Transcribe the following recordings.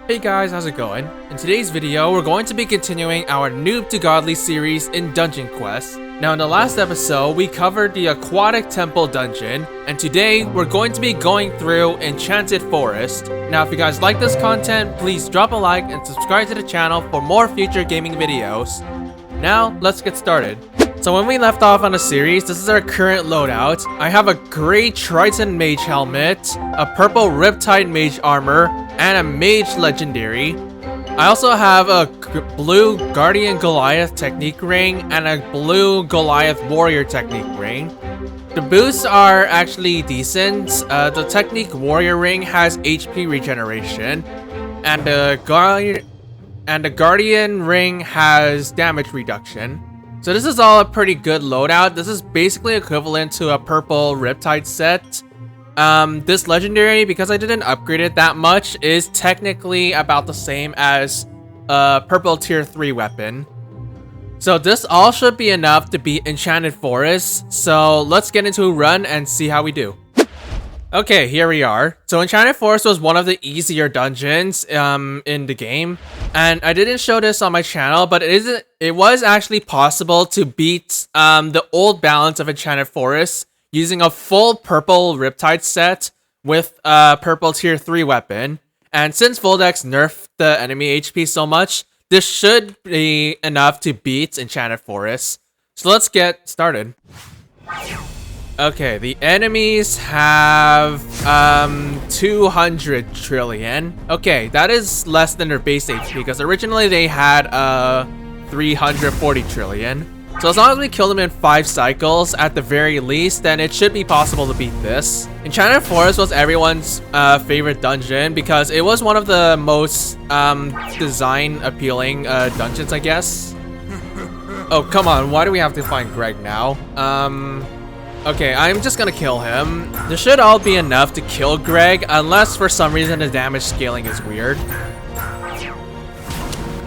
Hey guys, how's it going? In today's video, we're going to be continuing our Noob to Godly series in Dungeon Quest. Now in the last episode, we covered the Aquatic Temple dungeon, and today we're going to be going through Enchanted Forest. Now if you guys like this content, please drop a like and subscribe to the channel for more future gaming videos. Now, let's get started. So when we left off on the series, this is our current loadout. I have a gray Triton Mage helmet, a purple Riptide Mage armor, and a Mage Legendary. I also have a blue Guardian Goliath Technique ring and a blue Goliath Warrior Technique ring. The boosts are actually decent. The Technique Warrior ring has HP regeneration, and the Guardian ring has damage reduction. So this is all a pretty good loadout. This is basically equivalent to a purple Riptide set. This legendary, because I didn't upgrade it that much, is technically about the same as a purple tier 3 weapon. So this all should be enough to beat Enchanted Forest. So let's get into a run and see how we do. Okay, here we are. So Enchanted Forest was one of the easier dungeons in the game, and I didn't show this on my channel, but it was actually possible to beat the old balance of Enchanted Forest using a full purple Riptide set with a purple tier 3 weapon. And since Voldex nerfed the enemy HP so much, this should be enough to beat Enchanted Forest. So let's get started. Okay, the enemies have 200 trillion. Okay, that is less than their base HP because originally they had 340 trillion. So as long as we kill them in 5 cycles at the very least, then it should be possible to beat this. Enchanted Forest was everyone's favorite dungeon because it was one of the most design appealing dungeons, I guess. Oh, come on, why do we have to find Gregg now? Okay, I'm just gonna kill him. This should all be enough to kill Gregg, unless for some reason the damage scaling is weird.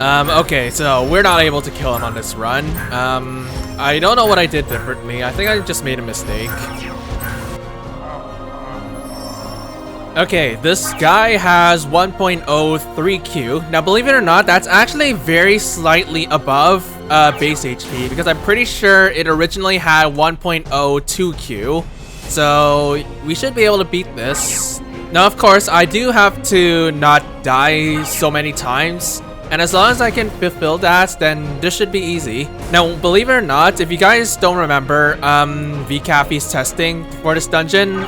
Okay, so we're not able to kill him on this run. I don't know what I did differently. I think I just made a mistake. Okay, this guy has 1.03Q. Now, believe it or not, that's actually very slightly above base HP because I'm pretty sure it originally had 1.02Q. So we should be able to beat this. Now, of course, I do have to not die so many times. And as long as I can fulfill that, then this should be easy. Now, believe it or not, if you guys don't remember vCaffy's testing for this dungeon,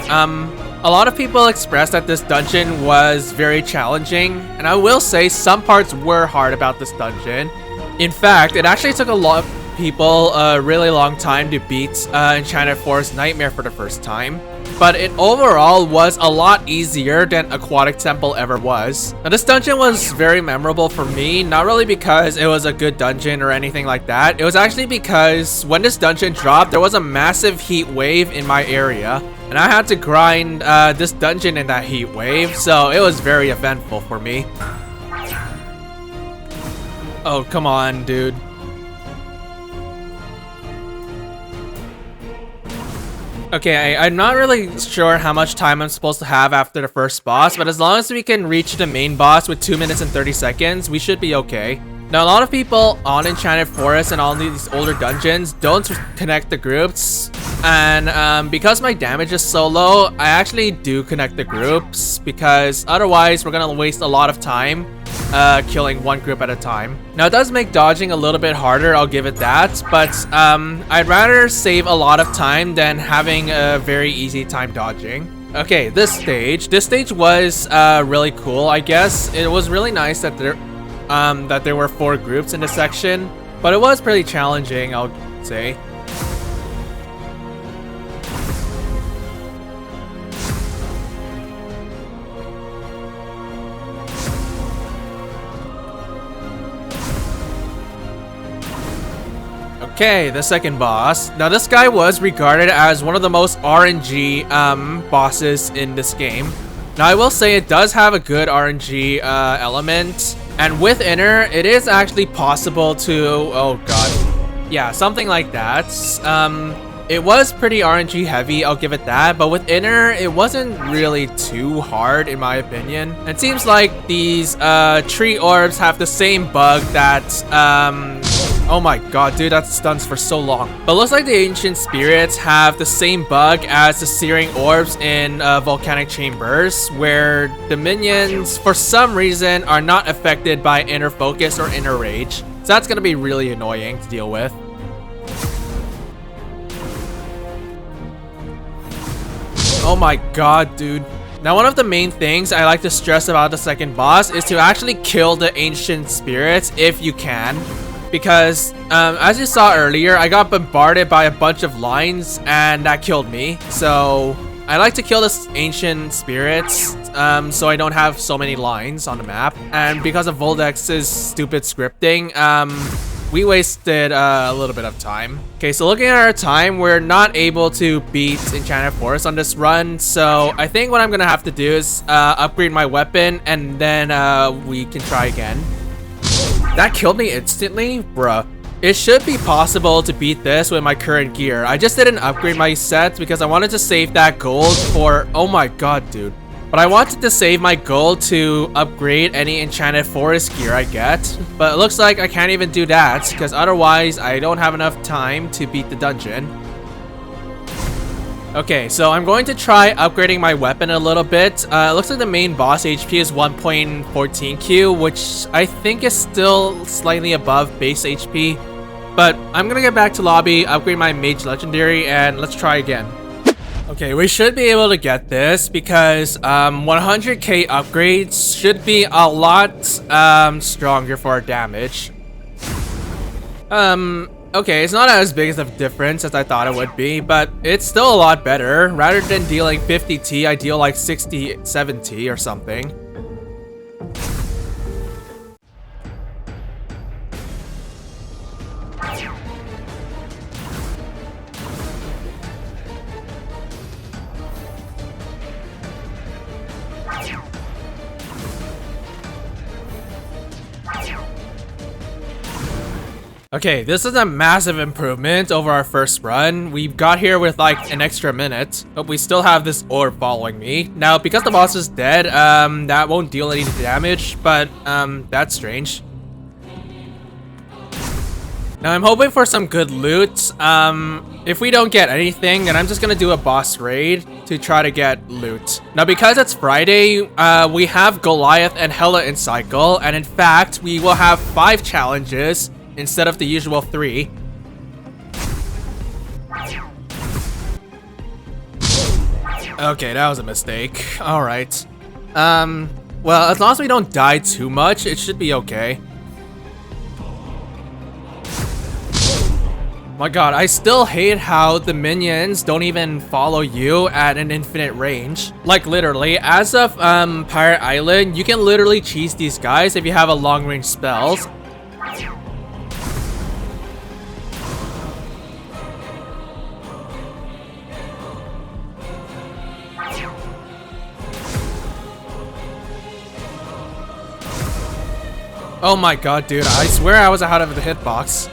a lot of people expressed that this dungeon was very challenging. And I will say some parts were hard about this dungeon. In fact, it actually took a lot of people a really long time to beat Enchanted Forest Nightmare for the first time. But it overall was a lot easier than Aquatic Temple ever was. Now this dungeon was very memorable for me, not really because it was a good dungeon or anything like that. It was actually because when this dungeon dropped, there was a massive heat wave in my area. And I had to grind this dungeon in that heat wave, so it was very eventful for me. Oh, come on, dude. Okay, I'm not really sure how much time I'm supposed to have after the first boss, but as long as we can reach the main boss with 2 minutes and 30 seconds, we should be okay. Now, a lot of people on Enchanted Forest and all these older dungeons don't connect the groups, and because my damage is so low, I actually do connect the groups because otherwise we're gonna waste a lot of time killing one group at a time. Now, it does make dodging a little bit harder, I'll give it that, but I'd rather save a lot of time than having a very easy time dodging. Okay, this stage was really cool, I guess. It was really nice that there were 4 groups in this section, but it was pretty challenging, I'll say. Okay, the second boss. Now this guy was regarded as one of the most RNG bosses in this game. Now I will say it does have a good RNG element, and with Inner, it is actually possible to, oh god, yeah, something like that. It was pretty RNG heavy, I'll give it that, but with Inner, it wasn't really too hard in my opinion. It seems like these tree orbs have the same bug that oh my god, dude, that stuns for so long. But looks like the ancient spirits have the same bug as the searing orbs in volcanic chambers, where the minions, for some reason, are not affected by inner focus or inner rage. So that's gonna be really annoying to deal with. Oh my god, dude. Now, one of the main things I like to stress about the second boss is to actually kill the ancient spirits if you can. Because, as you saw earlier, I got bombarded by a bunch of lines and that killed me. So, I like to kill the ancient spirits so I don't have so many lines on the map. And because of Voldex's stupid scripting, we wasted a little bit of time. Okay, so looking at our time, we're not able to beat Enchanted Forest on this run. So, I think what I'm gonna have to do is upgrade my weapon and then we can try again. That killed me instantly? Bruh. It should be possible to beat this with my current gear. I just didn't upgrade my sets because I wanted to save that gold for... Oh my god, dude. But I wanted to save my gold to upgrade any Enchanted Forest gear I get. But it looks like I can't even do that because otherwise I don't have enough time to beat the dungeon. Okay, so I'm going to try upgrading my weapon a little bit. It looks like the main boss HP is 1.14Q, which I think is still slightly above base HP. But I'm gonna get back to lobby, upgrade my Mage Legendary, and let's try again. Okay, we should be able to get this because 100k upgrades should be a lot stronger for our damage. Okay, it's not as big as a difference as I thought it would be, but it's still a lot better. Rather than dealing 50T, I deal like 60, 70 or something. Okay, this is a massive improvement over our first run. We got here with like an extra minute, but we still have this orb following me. Now, because the boss is dead, that won't deal any damage, but that's strange. Now, I'm hoping for some good loot. If we don't get anything, then I'm just gonna do a boss raid to try to get loot. Now, because it's Friday, we have Goliath and Hela in cycle, and in fact, we will have 5 challenges instead of the usual 3. Okay, that was a mistake. Alright. Well, as long as we don't die too much, it should be okay. My god, I still hate how the minions don't even follow you at an infinite range. Like literally, as of Pirate Island, you can literally cheese these guys if you have a long range spells. Oh my god, dude, I swear I was out of the hitbox.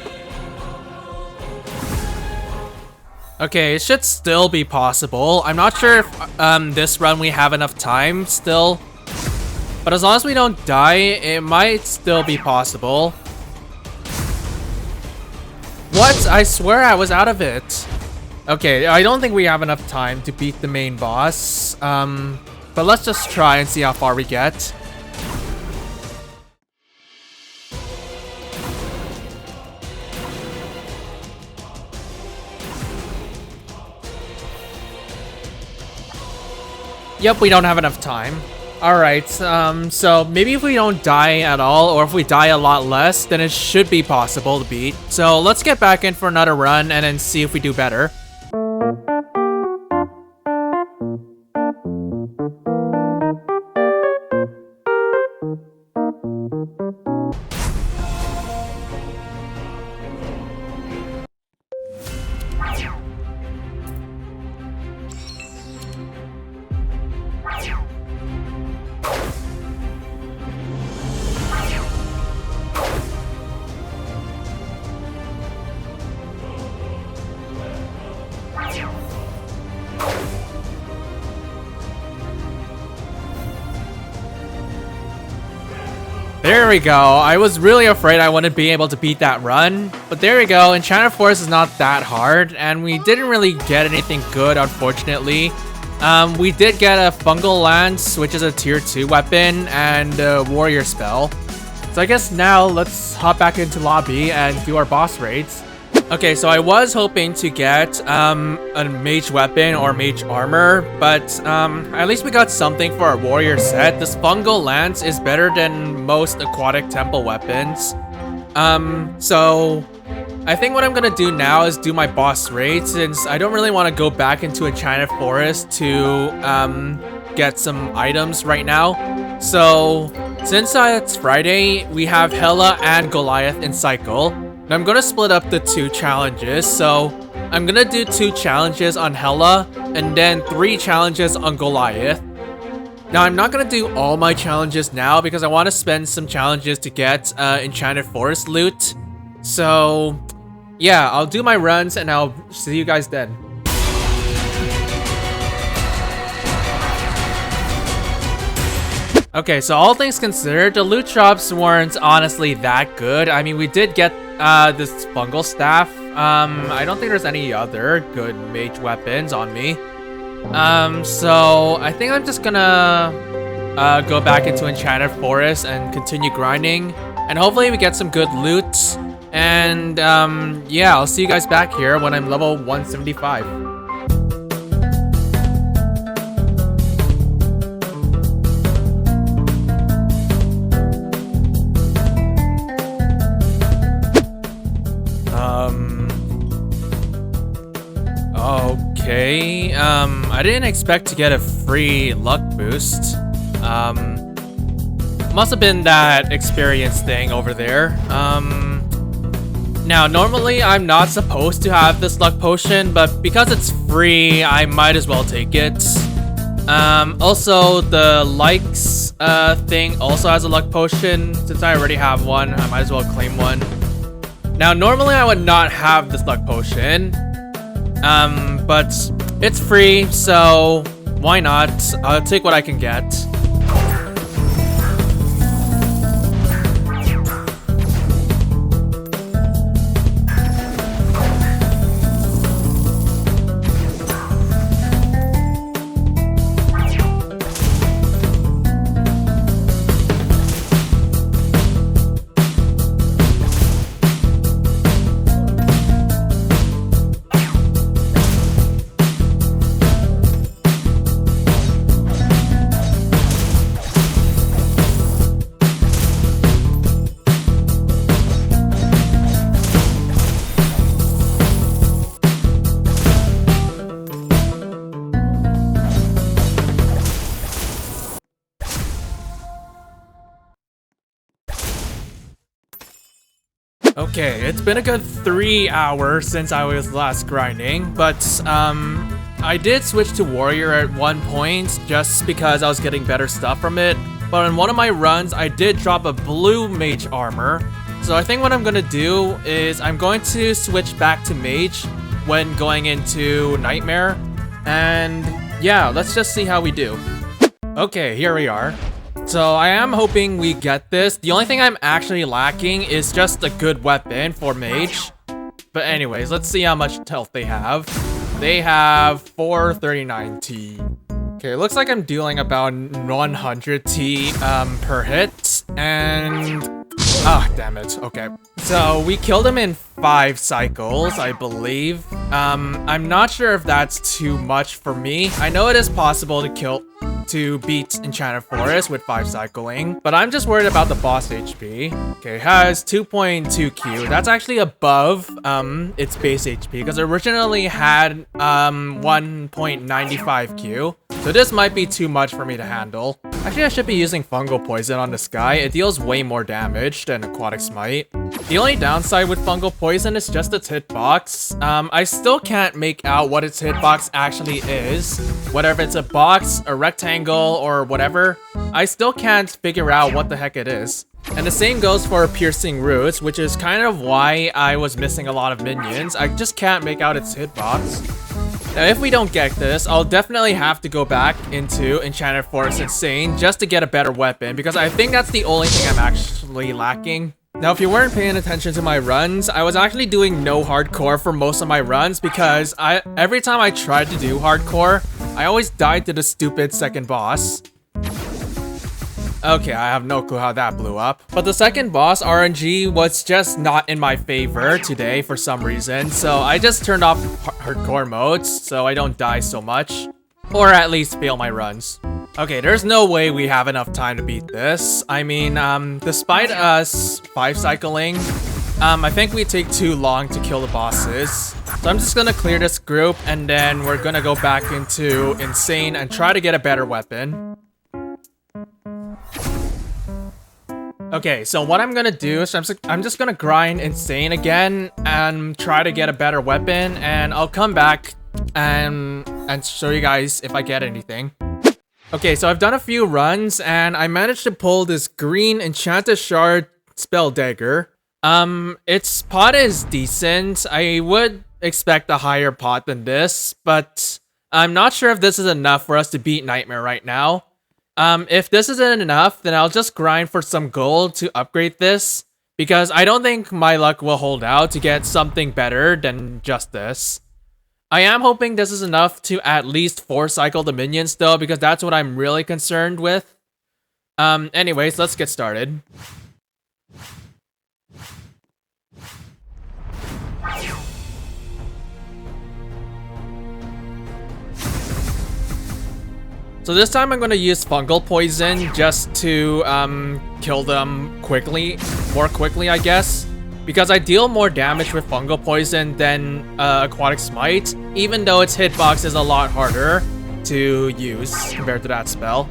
Okay, it should still be possible. I'm not sure if this run we have enough time still. But as long as we don't die, it might still be possible. What? I swear I was out of it. Okay, I don't think we have enough time to beat the main boss. But let's just try and see how far we get. Yep, we don't have enough time. Alright, so maybe if we don't die at all, or if we die a lot less, then it should be possible to beat. So let's get back in for another run and then see if we do better. There we go. I was really afraid I wouldn't be able to beat that run. But there we go. Enchanted Forest is not that hard. And we didn't really get anything good, unfortunately. We did get a Fungal Lance, which is a tier 2 weapon, and a warrior spell. So I guess now let's hop back into lobby and do our boss raids. Okay, so I was hoping to get a mage weapon or mage armor, but at least we got something for our warrior set. This Fungal Lance is better than most aquatic temple weapons. So I think what I'm gonna do now is do my boss raid, since I don't really want to go back into Enchanted Forest to get some items right now. So since it's Friday, we have Hela and Goliath in cycle. And I'm gonna split up the 2 challenges. So I'm gonna do 2 challenges on Hela and then 3 challenges on Goliath. Now I'm not gonna do all my challenges now because I want to spend some challenges to get Enchanted Forest loot. So yeah, I'll do my runs and I'll see you guys then. Okay, so all things considered, the loot drops weren't honestly that good. I mean, we did get this fungal staff. I don't think there's any other good mage weapons on me. So I think I'm just gonna go back into Enchanted Forest and continue grinding. And hopefully we get some good loot. And yeah, I'll see you guys back here when I'm level 175. Okay, I didn't expect to get a free luck boost. Must have been that experience thing over there. Now, normally I'm not supposed to have this luck potion, but because it's free, I might as well take it. Also, the likes thing also has a luck potion. Since I already have one, I might as well claim one. Now, normally I would not have this luck potion. But it's free, so why not? I'll take what I can get. Okay, it's been a good 3 hours since I was last grinding, but I did switch to warrior at one point just because I was getting better stuff from it. But on one of my runs, I did drop a blue mage armor. So I think what I'm gonna do is I'm going to switch back to mage when going into nightmare. And yeah, let's just see how we do. Okay, here we are. So I am hoping we get this. The only thing I'm actually lacking is just a good weapon for mage. But anyways, let's see how much health they have. They have 439 T. Okay, it looks like I'm dealing about 100 T per hit. And ah, damn it. Okay. So we killed him in 5 cycles, I believe. I'm not sure if that's too much for me. I know it is possible to beat Enchanted Forest with 5 cycling, but I'm just worried about the boss HP. Okay, it has 2.2 Q. That's actually above its base HP because it originally had 1.95 Q. So this might be too much for me to handle. Actually, I should be using fungal poison on this guy. It deals way more damage than aquatic smite. The only downside with fungal poison is just its hitbox. I still can't make out what its hitbox actually is. Whether it's a box, a rectangle, or whatever, I still can't figure out what the heck it is. And the same goes for piercing roots, which is kind of why I was missing a lot of minions. I just can't make out its hitbox. Now, if we don't get this, I'll definitely have to go back into Enchanted Forest Insane just to get a better weapon, because I think that's the only thing I'm actually lacking. Now, if you weren't paying attention to my runs, I was actually doing no hardcore for most of my runs because every time I tried to do hardcore, I always died to the stupid second boss. Okay, I have no clue how that blew up. But the second boss, RNG, was just not in my favor today for some reason. So I just turned off hardcore modes so I don't die so much. Or at least fail my runs. Okay, there's no way we have enough time to beat this. I mean, despite us 5-cycling, I think we take too long to kill the bosses. So I'm just gonna clear this group and then we're gonna go back into Insane and try to get a better weapon. Okay, so what I'm gonna do is I'm just gonna grind Insane again and try to get a better weapon, and I'll come back and show you guys if I get anything. Okay, so I've done a few runs and I managed to pull this green Enchanted Shard Spell Dagger. Its pot is decent. I would expect a higher pot than this, but I'm not sure if this is enough for us to beat Nightmare right now. If this isn't enough, then I'll just grind for some gold to upgrade this, because I don't think my luck will hold out to get something better than just this. I am hoping this is enough to at least 4-cycle the minions though, because that's what I'm really concerned with. Anyways, let's get started. So this time I'm going to use fungal poison just to kill them more quickly I guess. Because I deal more damage with fungal poison than aquatic smite, even though its hitbox is a lot harder to use compared to that spell.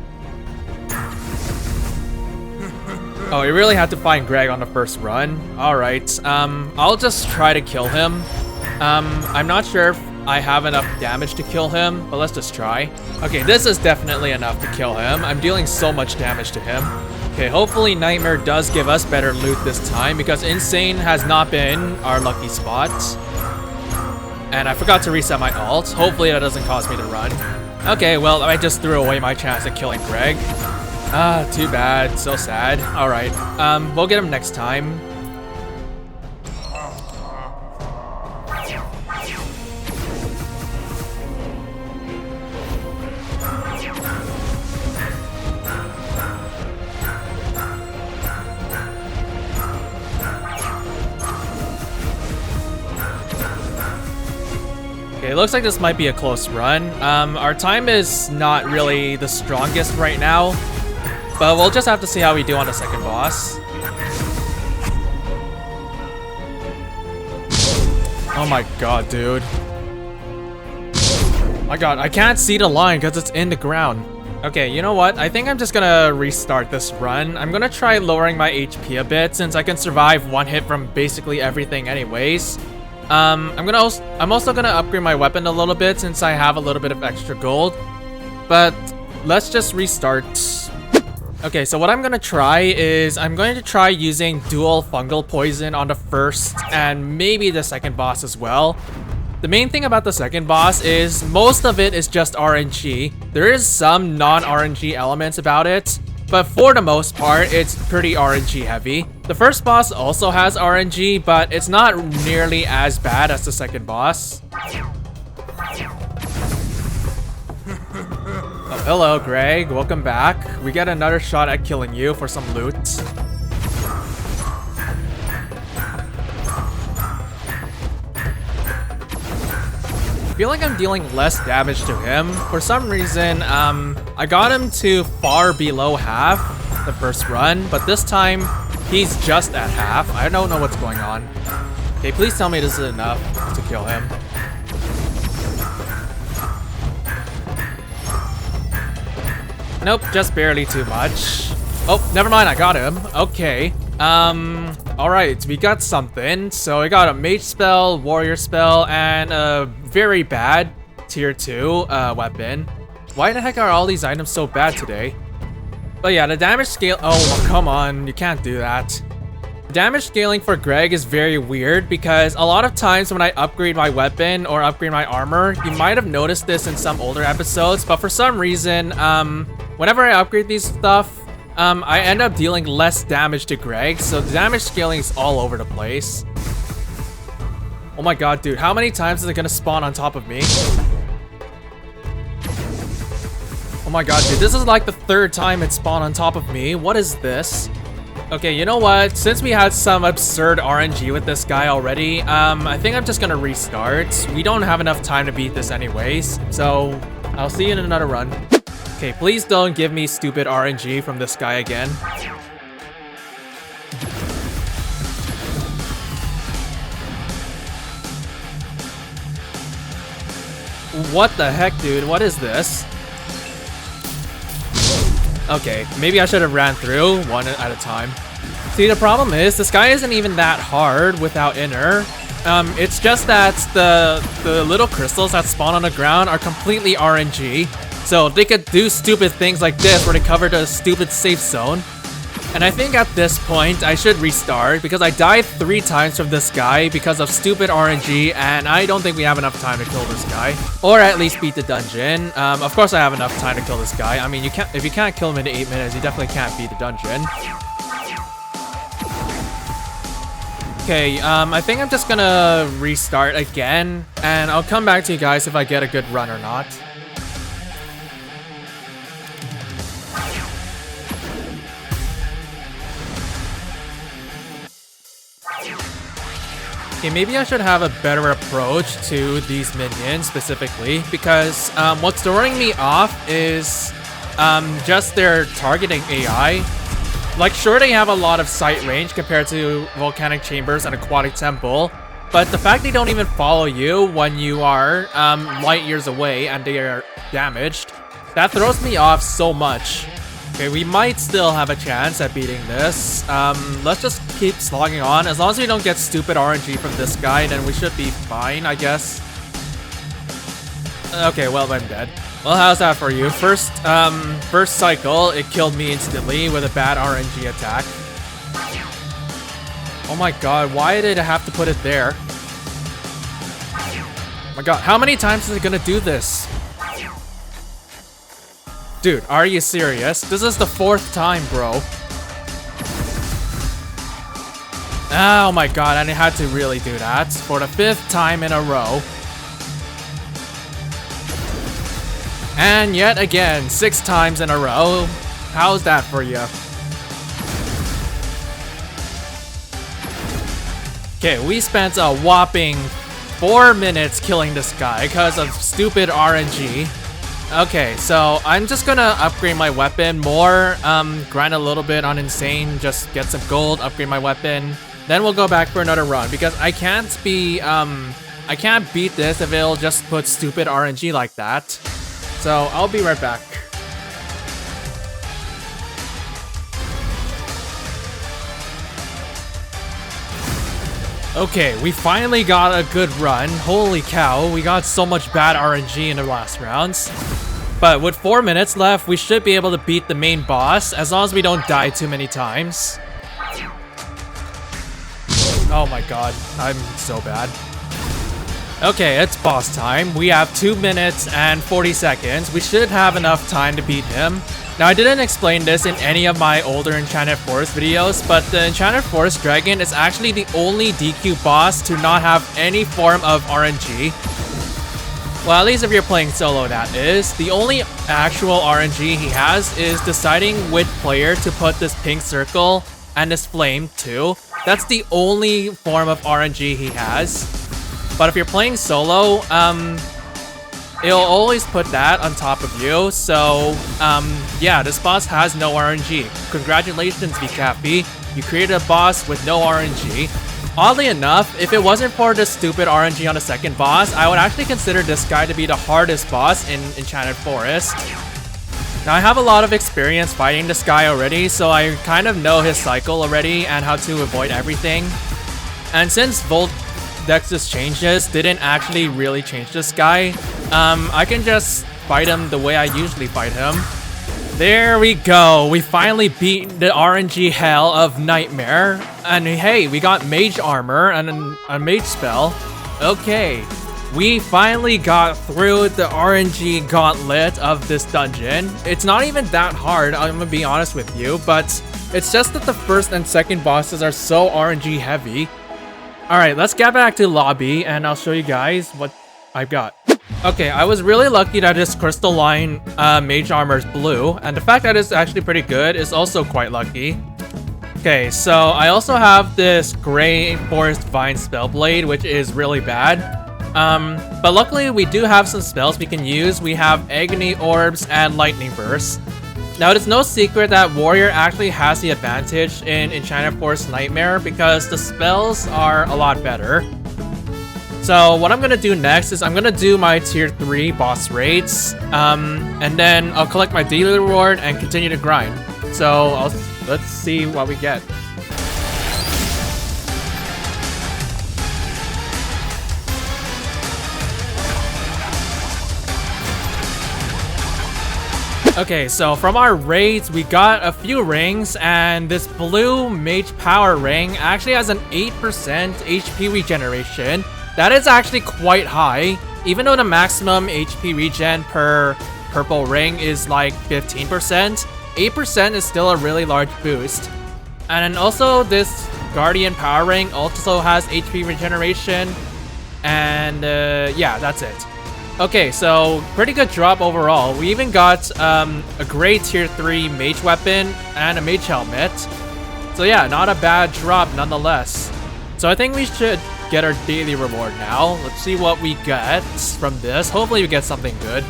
Oh, we really had to find Gregg on the first run. Alright, I'll just try to kill him. I'm not sure if I have enough damage to kill him, but let's just try. Okay, this is definitely enough to kill him. I'm dealing so much damage to him. Okay, hopefully Nightmare does give us better loot this time, because Insane has not been our lucky spot. And I forgot to reset my ult. Hopefully that doesn't cause me to run. Okay, well, I just threw away my chance at killing Gregg. Ah, too bad. So sad. Alright, we'll get him next time. Okay, it looks like this might be a close run. Our time is not really the strongest right now, but we'll just have to see how we do on the second boss. Oh my god, dude. My god, I can't see the line because it's in the ground. Okay, you know what? I think I'm just gonna restart this run. I'm gonna try lowering my HP a bit since I can survive one hit from basically everything anyways. I'm also gonna upgrade my weapon a little bit since I have a little bit of extra gold. But let's just restart. Okay, so what I'm gonna try is I'm going to try using dual fungal poison on the first and maybe the second boss as well. The main thing about the second boss is most of it is just RNG. There is some non-RNG elements about it, but for the most part, it's pretty RNG heavy. The first boss also has RNG, but it's not nearly as bad as the second boss. Oh, hello, Gregg. Welcome back. We get another shot at killing you for some loot. I feel like I'm dealing less damage to him. For some reason, I got him to far below half the first run, but this time he's just at half. I don't know what's going on. Okay, please tell me this is enough to kill him. Nope, just barely too much. Oh, never mind, I got him. Okay. Alright, we got something. So I got a mage spell, warrior spell, and a very bad tier 2 weapon. Why the heck are all these items so bad today? But yeah, the damage scale— oh, come on, you can't do that. The Damage scaling for Gregg is very weird because a lot of times when I upgrade my weapon or upgrade my armor, you might have noticed this in some older episodes, but for some reason, whenever I upgrade these stuff, I end up dealing less damage to Gregg, so the damage scaling is all over the place. Oh my god, dude, how many times is it gonna spawn on top of me? Oh my god, dude, this is like the 3rd time it spawned on top of me. What is this? Okay, you know what? Since we had some absurd RNG with this guy already, I think I'm just gonna restart. We don't have enough time to beat this anyways, so I'll see you in another run. Okay, please don't give me stupid RNG from this guy again. What the heck, dude? What is this? Okay, maybe I should have ran through one at a time. See, the problem is this guy isn't even that hard without inner. It's just that the little crystals that spawn on the ground are completely RNG. So they could do stupid things like this where they cover the stupid safe zone. And I think at this point I should restart because I died 3 times from this guy because of stupid RNG, and I don't think we have enough time to kill this guy. Or at least beat the dungeon. Of course I have enough time to kill this guy. I mean, if you can't kill him in 8 minutes, you definitely can't beat the dungeon. Okay, I think I'm just gonna restart again, and I'll come back to you guys if I get a good run or not. Okay, maybe I should have a better approach to these minions specifically, because what's throwing me off is just their targeting AI. Like, sure, they have a lot of sight range compared to volcanic chambers and aquatic temple, but the fact they don't even follow you when you are light years away and they are damaged, that throws me off so much. Okay, we might still have a chance at beating this. Let's just keep slogging on. As long as we don't get stupid RNG from this guy, then we should be fine, I guess. Okay, well, I'm dead. Well, how's that for you? First cycle, it killed me instantly with a bad RNG attack. Oh my god, why did I have to put it there? Oh my god, how many times is it gonna do this? Dude, are you serious? This is the 4th time, bro. Oh my god, and it had to really do that for the 5th time in a row. And yet again, 6 times in a row. How's that for you? Okay, we spent a whopping 4 minutes killing this guy because of stupid RNG. Okay, so I'm just gonna upgrade my weapon more, grind a little bit on insane, just get some gold, upgrade my weapon. Then we'll go back for another run because I can't beat this if it'll just put stupid RNG like that. So I'll be right back. Okay, we finally got a good run. Holy cow, we got so much bad RNG in the last rounds. But with 4 minutes left, we should be able to beat the main boss as long as we don't die too many times. Oh my god, I'm so bad. Okay, it's boss time. We have 2 minutes and 40 seconds. We should have enough time to beat him. Now, I didn't explain this in any of my older Enchanted Forest videos, but the Enchanted Forest Dragon is actually the only DQ boss to not have any form of RNG. Well, at least if you're playing solo, that is. The only actual RNG he has is deciding which player to put this pink circle and this flame to. That's the only form of RNG he has. But if you're playing solo, it'll always put that on top of you. So, yeah, this boss has no RNG. Congratulations, vCaffy. You created a boss with no RNG. Oddly enough, if it wasn't for the stupid RNG on the second boss, I would actually consider this guy to be the hardest boss in Enchanted Forest. Now, I have a lot of experience fighting this guy already, so I kind of know his cycle already and how to avoid everything. And since Dex's changes didn't actually really change this guy, I can just fight him the way I usually fight him. There we go. We finally beat the RNG hell of Nightmare. And hey, we got mage armor and a mage spell. Okay. We finally got through the RNG gauntlet of this dungeon. It's not even that hard, I'm gonna be honest with you, but it's just that the first and second bosses are so RNG heavy. Alright, let's get back to lobby and I'll show you guys what I've got. Okay, I was really lucky that this crystalline mage armor is blue, and the fact that it's actually pretty good is also quite lucky. Okay, so I also have this gray forest vine spellblade, which is really bad. But luckily we do have some spells we can use. We have agony orbs and lightning burst. Now it is no secret that warrior actually has the advantage in Enchanted Forest Nightmare because the spells are a lot better. So what I'm gonna do next is I'm gonna do my tier 3 boss raids, and then I'll collect my daily reward and continue to grind. So let's see what we get. Okay, so from our raids, we got a few rings, and this blue mage power ring actually has an 8% HP regeneration. That is actually quite high, even though the maximum HP regen per purple ring is like 15%. 8% is still a really large boost. And then also this guardian power ring also has HP regeneration, and yeah, that's it. Okay, so pretty good drop overall. We even got a great tier 3 mage weapon and a mage helmet. So yeah, not a bad drop nonetheless. So I think we should get our daily reward now. Let's see what we get from this. Hopefully we get something good.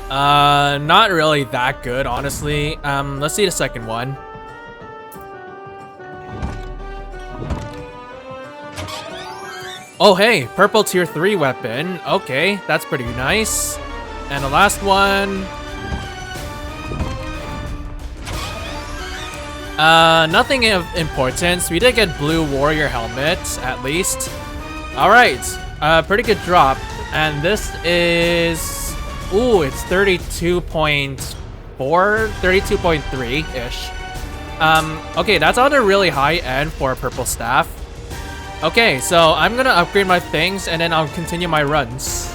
Not really that good, honestly. Let's see the second one. Oh hey, purple tier 3 weapon. Okay, that's pretty nice. And the last one. Nothing of importance. We did get blue warrior helmet, at least. Alright, pretty good drop. And this is... Ooh, it's 32.4, 32.3-ish. Okay, that's on the really high end for a purple staff. Okay, so I'm gonna upgrade my things and then I'll continue my runs.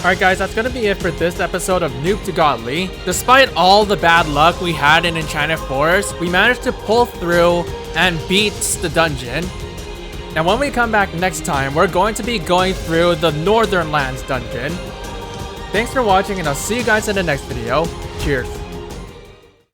Alright guys, that's gonna be it for this episode of Noob to Godly. Despite all the bad luck we had in Enchanted Forest, we managed to pull through and beat the dungeon. Now when we come back next time, we're going to be going through the Northern Lands dungeon. Thanks for watching and I'll see you guys in the next video. Cheers.